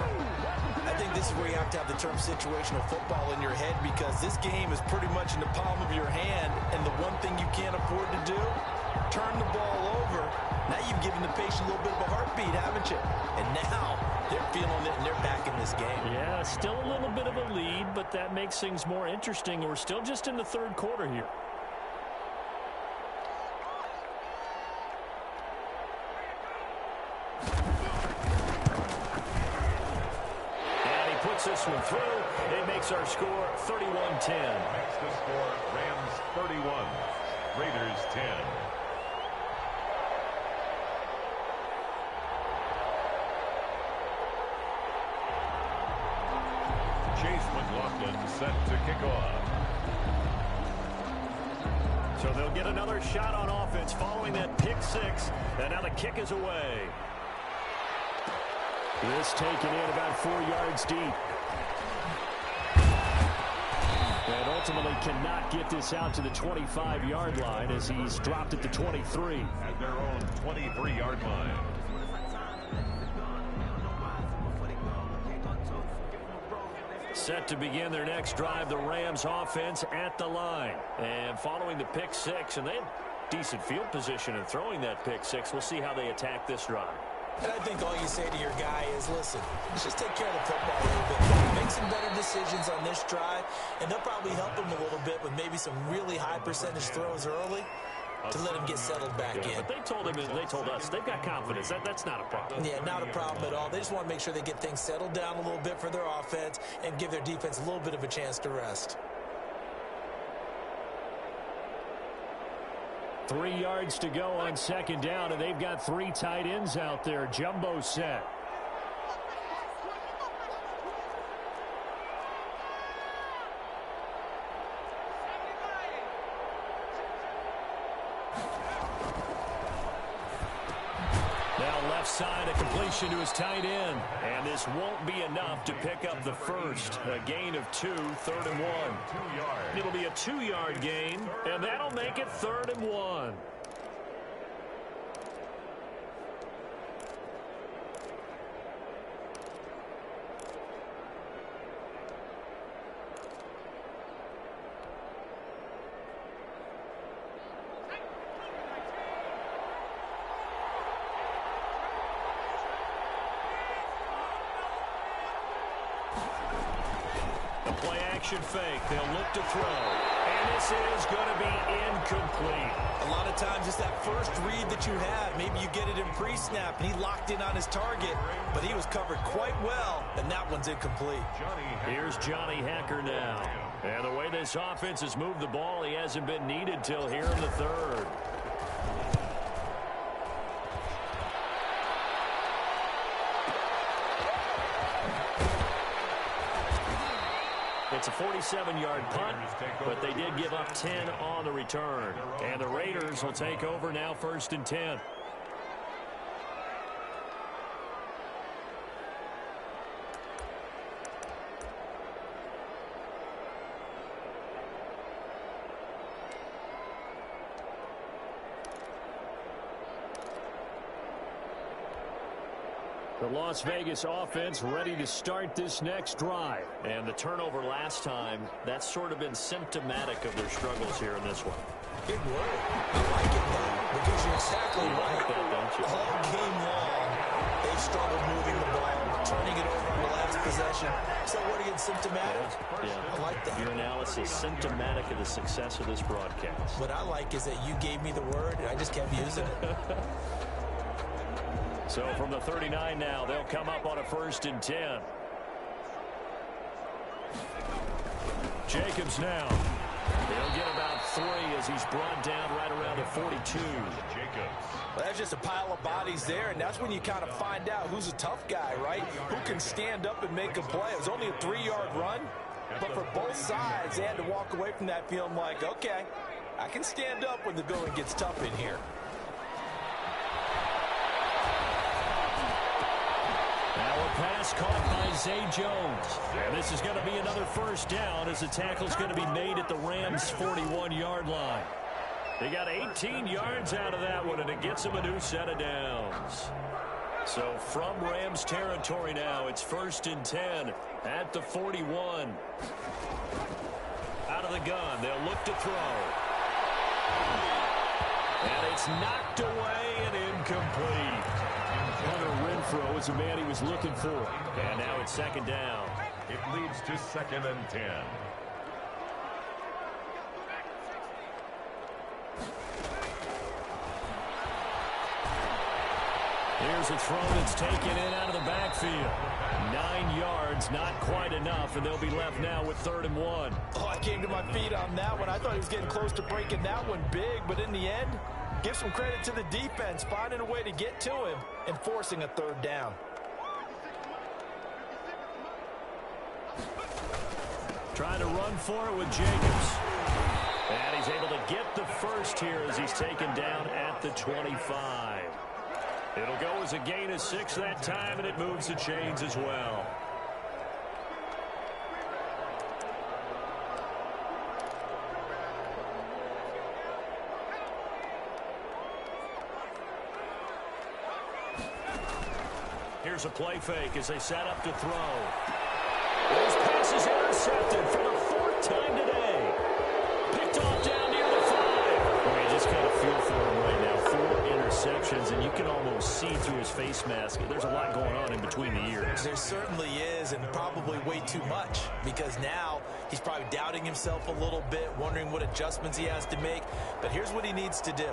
Speaker 2: I think this is where you have to have the term situational football in your head because this game is pretty much in the palm of your hand, and the one thing you can't afford to do, turn the ball over. Now you've given the patient a little bit of a heartbeat, haven't you? And now they're feeling it, and they're back in this game.
Speaker 1: Yeah, still a little bit of a lead, but that makes things more interesting. We're still just in the third quarter here. This one through. It makes our score 31-10.
Speaker 3: Makes the score Rams 31, Raiders 10. Chase McLaughlin set to kick off.
Speaker 1: So they'll get another shot on offense following that pick six. And now the kick is away. This taken in about 4 yards deep. And ultimately cannot get this out to the 25-yard line as he's dropped at the 23.
Speaker 3: At their own 23-yard line.
Speaker 1: Set to begin their next drive, the Rams offense at the line. And following the pick six, and they had decent field position in throwing that pick six. We'll see how they attack this drive.
Speaker 2: And I think all you say to your guy is, listen, let's just take care of the football a little bit. Make some better decisions on this drive, and they'll probably help him a little bit with maybe some really high percentage throws early to let him get settled back in.
Speaker 1: But they told him, they told us, they've got confidence. That's not a problem.
Speaker 2: Yeah, not a problem at all. They just want to make sure they get things settled down a little bit for their offense and give their defense a little bit of a chance to rest.
Speaker 1: 3 yards to go on second down, and they've got 3 tight ends out there. Jumbo set. left side, a completion to his tight end. And this won't be enough to pick up the first. A gain of 2, 3rd and 1. It'll be a 2-yard gain, and that'll make it 3rd and 1. Fake. They'll look to throw. And this is going to be incomplete.
Speaker 2: A lot of times it's that first read that you have. Maybe you get it in pre-snap, and he locked in on his target, but he was covered quite well, and that one's incomplete.
Speaker 1: Here's Johnny Hacker now. And the way this offense has moved the ball, he hasn't been needed till here in the 3rd. It's a 47-yard punt, but they did give up 10 on the return. And the Raiders will take over now, 1st and 10. The Las Vegas offense ready to start this next drive. And the turnover last time, that's sort of been symptomatic of their struggles here in this one.
Speaker 2: Good word. I like it, though, because you're exactly right.
Speaker 1: Like that, don't you?
Speaker 2: All game long, they've struggled moving the ball, turning it over on the last possession. So what again, symptomatic?
Speaker 1: Yeah.
Speaker 2: I like that.
Speaker 1: Your analysis, symptomatic of the success of this broadcast.
Speaker 2: What I like is that you gave me the word, and I just kept using it.
Speaker 1: So from the 39 now, they'll come up on a 1st and 10. Jacobs now. He'll get about 3 as he's brought down right around the 42.
Speaker 2: Well, that's just a pile of bodies there, and that's when you kind of find out who's a tough guy, right? Who can stand up and make a play. It was only a 3-yard run, but for both sides, they had to walk away from that feeling like, okay, I can stand up when the going gets tough in here.
Speaker 1: Pass caught by Zay Jones. And this is going to be another 1st down as the tackle's going to be made at the Rams' 41-yard line. They got 18 yards out of that one, and it gets them a new set of downs. So from Rams territory now, it's 1st and 10 at the 41. Out of the gun, they'll look to throw. And it's knocked away and incomplete. Hunter Renfrow is the man he was looking for. And now it's 2nd down.
Speaker 3: It leads to 2nd and 10.
Speaker 1: Here's a throw that's taken in out of the backfield. 9 yards, not quite enough, and they'll be left now with 3rd and 1.
Speaker 2: Oh, I came to my feet on that one. I thought he was getting close to breaking that one big, but in the end, give some credit to the defense, finding a way to get to him and forcing a 3rd down.
Speaker 1: Trying to run for it with Jacobs. And he's able to get the first here as he's taken down at the 25. It'll go as a gain of 6 that time, and it moves the chains as well. Here's a play fake as they set up to throw. Those passes intercepted for the 4th time today. Picked off down near the 5. Well, you just kind of feel for him right now. 4 interceptions, and you can almost see through his face mask. There's a lot going on in between the ears.
Speaker 2: There certainly is, and probably way too much, because now he's probably doubting himself a little bit, wondering what adjustments he has to make. But here's what he needs to do.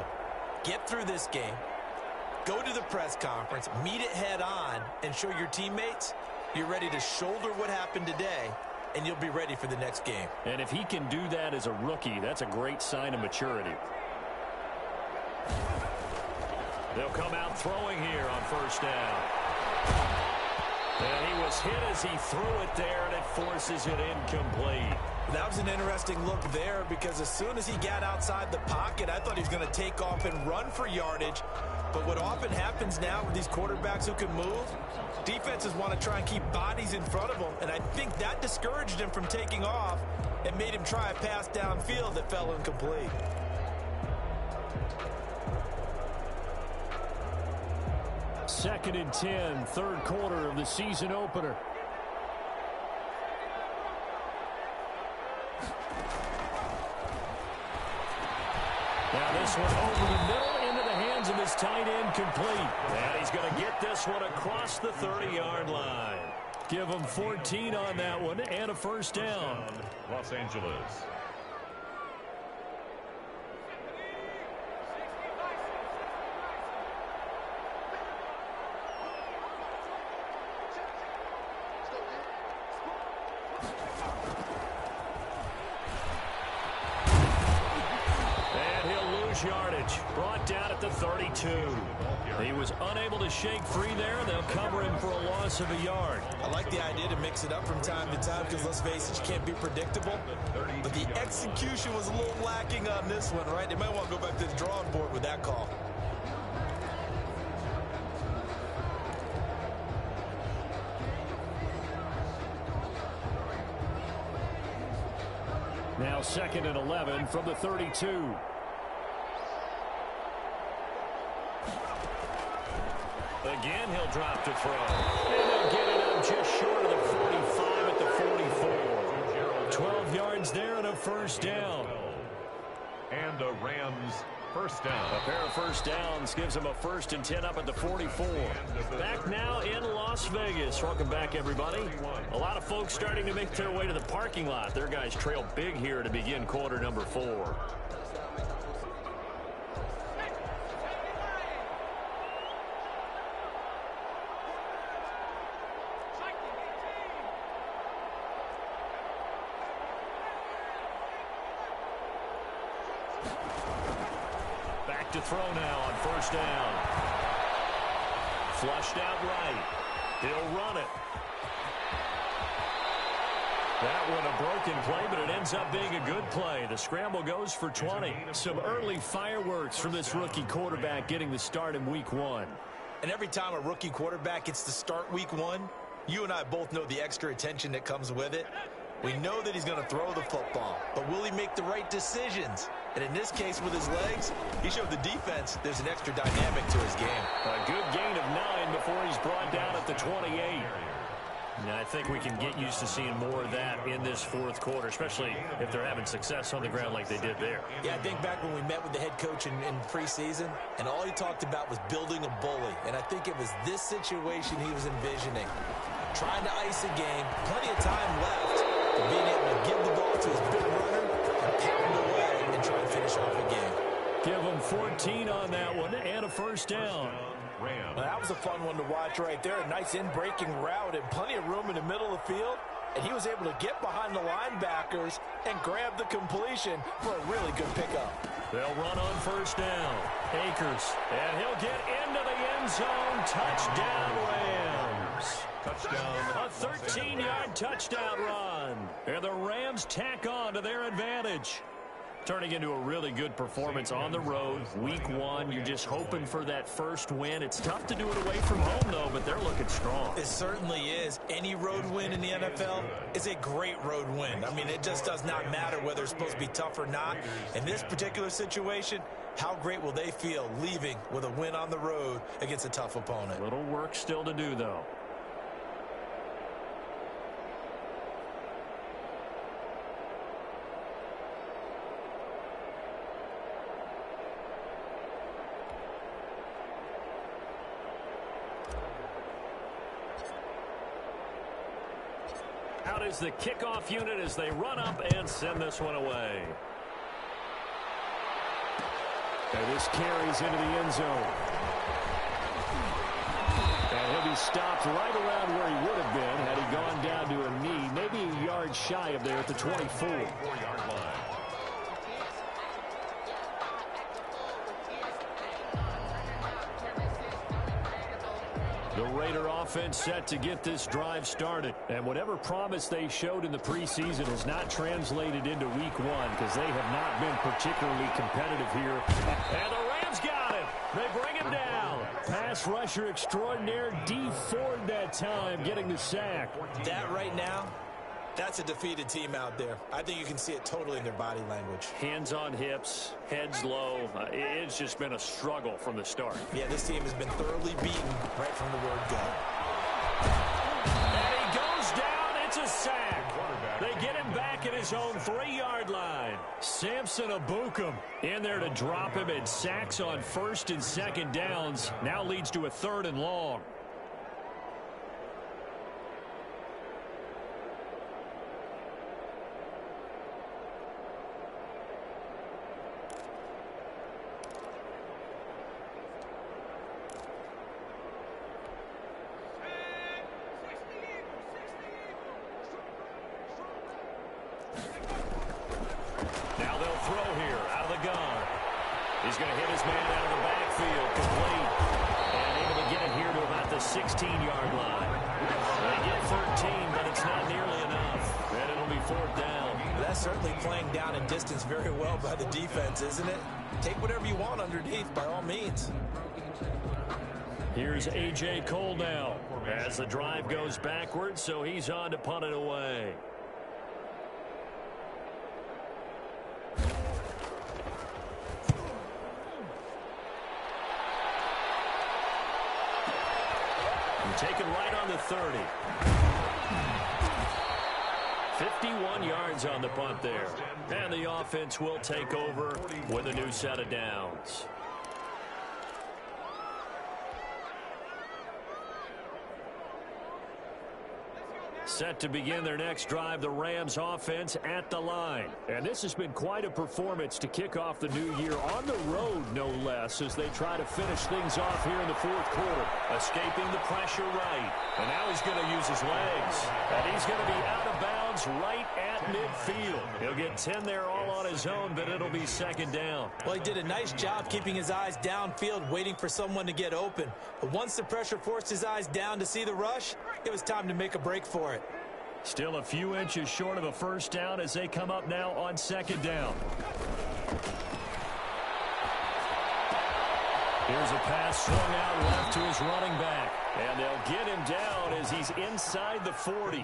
Speaker 2: Get through this game. Go to the press conference, meet it head on, and show your teammates you're ready to shoulder what happened today, and you'll be ready for the next game.
Speaker 1: And if he can do that as a rookie, that's a great sign of maturity. They'll come out throwing here on 1st down. And he was hit as he threw it there, and it forces it incomplete.
Speaker 2: That was an interesting look there, because as soon as he got outside the pocket, I thought he was going to take off and run for yardage. But what often happens now with these quarterbacks who can move, defenses want to try and keep bodies in front of them, and I think that discouraged him from taking off and made him try a pass downfield that fell incomplete.
Speaker 1: Second and 10, third quarter of the season opener. Now this one over the middle into the hands of his tight end, complete. And he's going to get this one across the 30-yard line. Give him 14 on that one and a first down.
Speaker 3: Los Angeles.
Speaker 1: Yardage brought down at the 32. He was unable to shake free there. They'll cover him for a loss of a yard.
Speaker 2: I like the idea to mix it up from time to time because, let's face it, you can't be predictable. But the execution was a little lacking on this one, right? They might want to go back to the drawing board with that call.
Speaker 1: Now second and 11 from the 32. Again, he'll drop to throw. And they'll get it up just short of the 45 at the 44. 12 yards there and a first down.
Speaker 3: And the Rams first down.
Speaker 1: A pair of first downs gives them a 1st and 10 up at the 44. Back now in Las Vegas. Welcome back, everybody. A lot of folks starting to make their way to the parking lot. Their guys trail big here to begin quarter number 4. To throw now on first down. Flushed out right. He'll run it. That one a broken play, but it ends up being a good play. The scramble goes for 20. Some early fireworks from this rookie quarterback getting the start in week 1.
Speaker 2: And every time a rookie quarterback gets to start week 1, you and I both know the extra attention that comes with it. We know that he's going to throw the football, but will he make the right decisions? And in this case, with his legs, he showed the defense there's an extra dynamic to his game.
Speaker 1: A good gain of 9 before he's brought down at the 28. Now, I think we can get used to seeing more of that in this fourth quarter, especially if they're having success on the ground like they did there.
Speaker 2: Yeah, I think back when we met with the head coach in preseason, and all he talked about was building a bully. And I think it was this situation he was envisioning. Trying to ice a game, plenty of time left, but being able to give the ball to his big runner and pound away and try and finish off a game.
Speaker 1: Give him 14 on that one and a first down.
Speaker 2: Well, that was a fun one to watch right there. A nice in-breaking route and plenty of room in the middle of the field. And he was able to get behind the linebackers and grab the completion for a really good pickup.
Speaker 1: They'll run on first down. Akers. And he'll get into the end zone. Touchdown, Rams.
Speaker 3: Touchdown.
Speaker 1: A 13-yard touchdown run. And the Rams tack on to their advantage. Turning into a really good performance on the road. Week 1, you're just hoping for that first win. It's tough to do it away from home, though, but they're looking strong.
Speaker 2: It certainly is. Any road win in the NFL is a great road win. I mean, it just does not matter whether it's supposed to be tough or not. In this particular situation, how great will they feel leaving with a win on the road against a tough opponent?
Speaker 1: Little work still to do, though. Out is the kickoff unit as they run up and send this one away. And this carries into the end zone. And he'll be stopped right around where he would have been had he gone down to a knee, maybe a yard shy of there at the 24.
Speaker 3: 4-yard line.
Speaker 1: The Raider offense set to get this drive started. And whatever promise they showed in the preseason has not translated into week 1 because they have not been particularly competitive here. And the Rams got him. They bring him down. pass rusher extraordinaire, Dee Ford that time, getting the sack.
Speaker 2: That right now, that's a defeated team out there. I think you can see it totally in their body language.
Speaker 1: Hands on hips, heads low. It's just been a struggle from the start.
Speaker 2: Yeah, this team has been thoroughly beaten right from the word go.
Speaker 1: And he goes down. It's a sack. They get him back at his own 3-yard line. Samson Abukum in there to drop him, and sacks on first and second downs. Now leads to a 3rd and long. Now they'll throw here out of the gun. He's going to hit his man out of the backfield, complete. And able to get it here to about the 16-yard line. They get 13, but it's not nearly enough. And it'll be 4th down.
Speaker 2: That's certainly playing down in distance very well by the defense, isn't it? Take whatever you want underneath, by all means.
Speaker 1: Here's A.J. Cole now as the drive goes backwards, so he's on to punt it away. Taken right on the 30. 51 yards on the punt there. And the offense will take over with a new set of downs. Set to begin their next drive, the Rams offense at the line. And this has been quite a performance to kick off the new year on the road, no less, as they try to finish things off here in the 4th quarter. Escaping the pressure right. And now he's going to use his legs. And he's going to be out of bounds right at midfield. He'll get 10 there all on his own, but it'll be 2nd down.
Speaker 2: Well, he did a nice job keeping his eyes downfield, waiting for someone to get open. But once the pressure forced his eyes down to see the rush, it was time to make a break for it.
Speaker 1: Still a few inches short of a 1st down as they come up now on 2nd down. Here's a pass swung out left to his running back. And they'll get him down as he's inside the 40.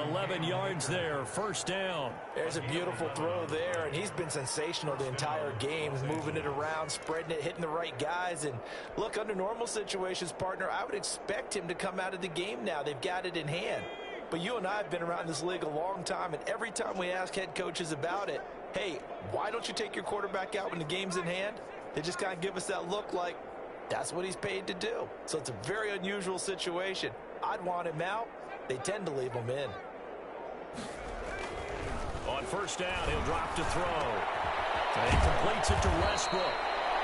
Speaker 1: 11 yards there, 1st down.
Speaker 2: There's a beautiful throw there, and he's been sensational the entire game, moving it around, spreading it, hitting the right guys. And look, under normal situations, partner, I would expect him to come out of the game now. They've got it in hand. But you and I have been around this league a long time, and every time we ask head coaches about it, hey, why don't you take your quarterback out when the game's in hand? They just kind of give us that look like that's what he's paid to do. So it's a very unusual situation. I'd want him out. They tend to leave him in.
Speaker 1: On 1st down, he'll drop to throw. And he completes it to Westbrook.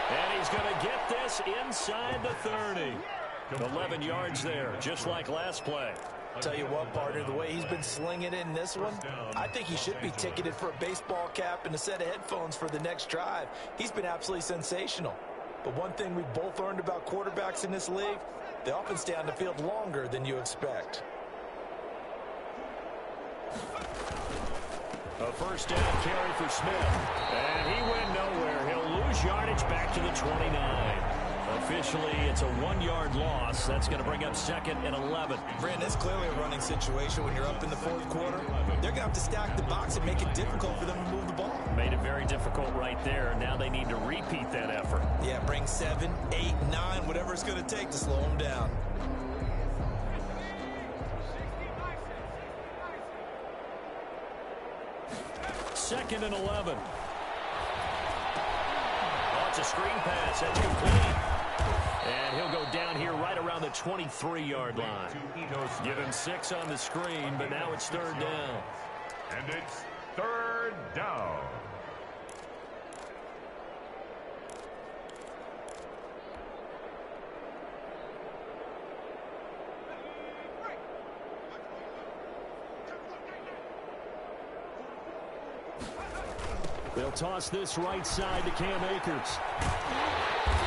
Speaker 1: And he's going to get this inside the 30. 11 yards there, just like last play.
Speaker 2: Tell you what, partner, the way he's been slinging it in this one, I think he should be ticketed for a baseball cap and a set of headphones for the next drive. He's been absolutely sensational. But one thing we've both learned about quarterbacks in this league, they often stay on the field longer than you expect.
Speaker 1: A 1st down carry for Smith. And he went nowhere. He'll lose yardage back to the 29. Officially, it's a 1-yard loss. That's going to bring up 2nd and 11.
Speaker 2: Brandon, it's clearly a running situation when you're up in the 4th quarter. They're going to have to stack the box and make it difficult for them to move the ball.
Speaker 1: Made it very difficult right there. Now they need to repeat that effort.
Speaker 2: Yeah, bring 7, 8, 9, whatever it's going to take to slow them down.
Speaker 1: Second and 11. Oh, it's a screen pass. That's complete. And he'll go down here right around the 23-yard line. Give him 6 on the screen, but now it's 3rd down.
Speaker 3: And it's 3rd down.
Speaker 1: They'll toss this right side to Cam Akers.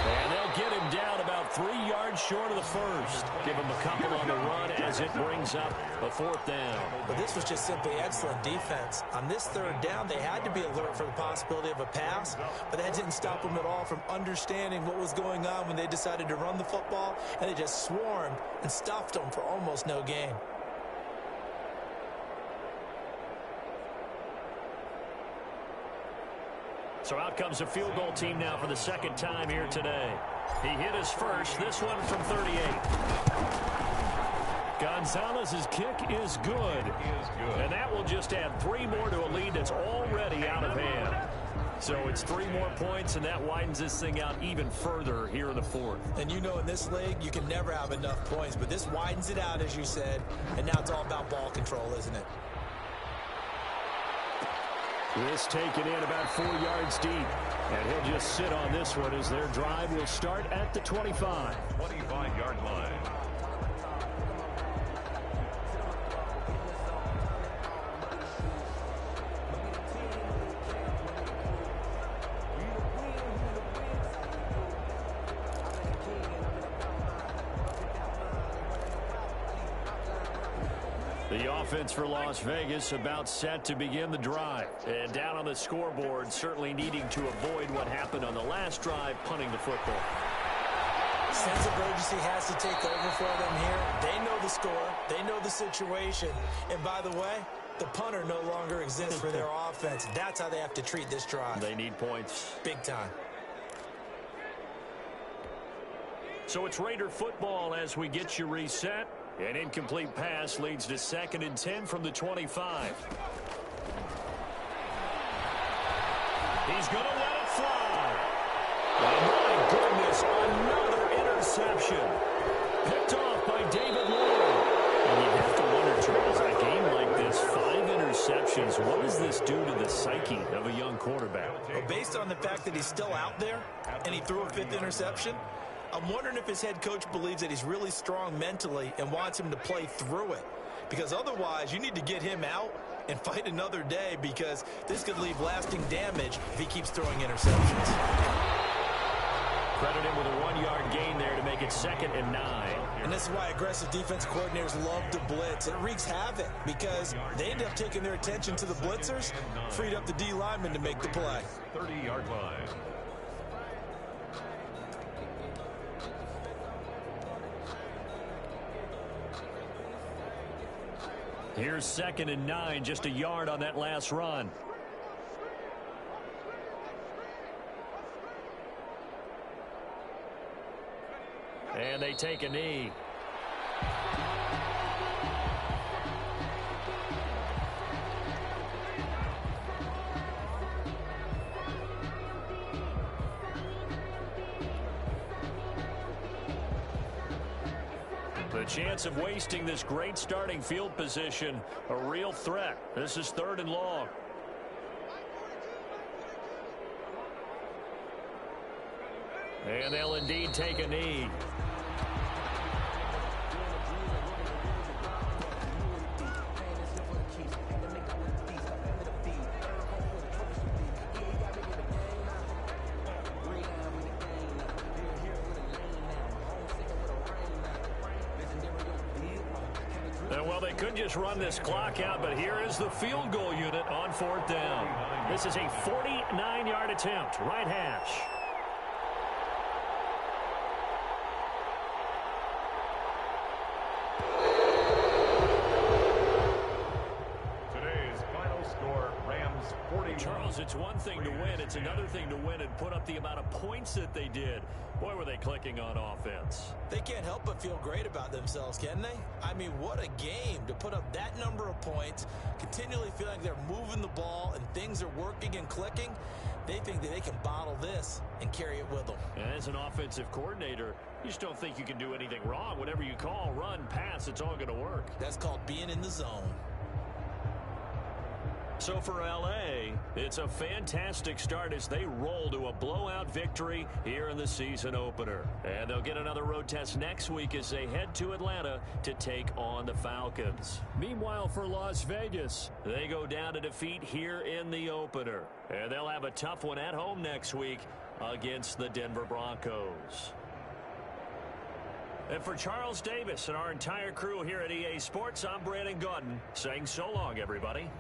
Speaker 1: And they'll get him down about 3 yards short of the first. Give them a couple on the run as it brings up a 4th down.
Speaker 2: But this was just simply excellent defense. On this 3rd down, they had to be alert for the possibility of a pass, but that didn't stop them at all from understanding what was going on when they decided to run the football, and they just swarmed and stuffed them for almost no gain.
Speaker 1: So out comes a field goal team now for the 2nd time here today. He hit his first, this one from 38. Gonzalez's kick is good. And that will just add 3 more to a lead that's already out of hand. So it's 3 more points, and that widens this thing out even further here in the 4th.
Speaker 2: And you know in this league, you can never have enough points, but this widens it out, as you said, and now it's all about ball control, isn't it?
Speaker 1: This taken in about 4 yards deep. And he'll just sit on this one as their drive will start at the 25.
Speaker 3: 25-yard line.
Speaker 1: The offense for Las Vegas about set to begin the drive. And down on the scoreboard, certainly needing to avoid what happened on the last drive, punting the football.
Speaker 2: Sense of urgency has to take over for them here. They know the score. They know the situation. And by the way, the punter no longer exists for their offense. That's how they have to treat this drive.
Speaker 1: They need points.
Speaker 2: Big time.
Speaker 1: So it's Raider football as we get you reset. An incomplete pass leads to 2nd and 10 from the 25. He's going to let it fly. Oh, my goodness, another interception. Picked off by David Lloyd. And you have to wonder, Charles, in a game like this, 5 interceptions, what does this do to the psyche of a young quarterback?
Speaker 2: Well, based on the fact that he's still out there and he threw a 5th interception, I'm wondering if his head coach believes that he's really strong mentally and wants him to play through it. Because otherwise, you need to get him out and fight another day, because this could leave lasting damage if he keeps throwing interceptions.
Speaker 1: Credit him with a 1-yard gain there to make it 2nd and 9.
Speaker 2: And this is why aggressive defense coordinators love to blitz. It wreaks havoc because they end up taking their attention to the blitzers, freed up the D lineman to make the play.
Speaker 3: 30-yard line.
Speaker 1: Here's 2nd and 9, just a yard on that last run. And they take a knee. The chance of wasting this great starting field position, a real threat. This is 3rd and long. And they'll indeed take a knee. Well, they could just run this clock out, but here is the field goal unit on 4th down. This is a 49-yard attempt, right hash.
Speaker 3: Today's final score, Rams 41.
Speaker 1: Charles, it's one thing to win. It's another thing to win and put up the amount of points that they did. Boy, were they clicking on offense.
Speaker 2: They can't help but feel great about themselves, can they? I mean, what a game to put up that number of points, continually feeling like they're moving the ball and things are working and clicking. They think that they can bottle this and carry it with them.
Speaker 1: And as an offensive coordinator, you just don't think you can do anything wrong. Whatever you call, run, pass, it's all going to work.
Speaker 2: That's called being in the zone.
Speaker 1: So for L.A., it's a fantastic start as they roll to a blowout victory here in the season opener. And they'll get another road test next week as they head to Atlanta to take on the Falcons. Meanwhile, for Las Vegas, they go down to defeat here in the opener. And they'll have a tough one at home next week against the Denver Broncos. And for Charles Davis and our entire crew here at EA Sports, I'm Brandon Gaudin saying so long, everybody.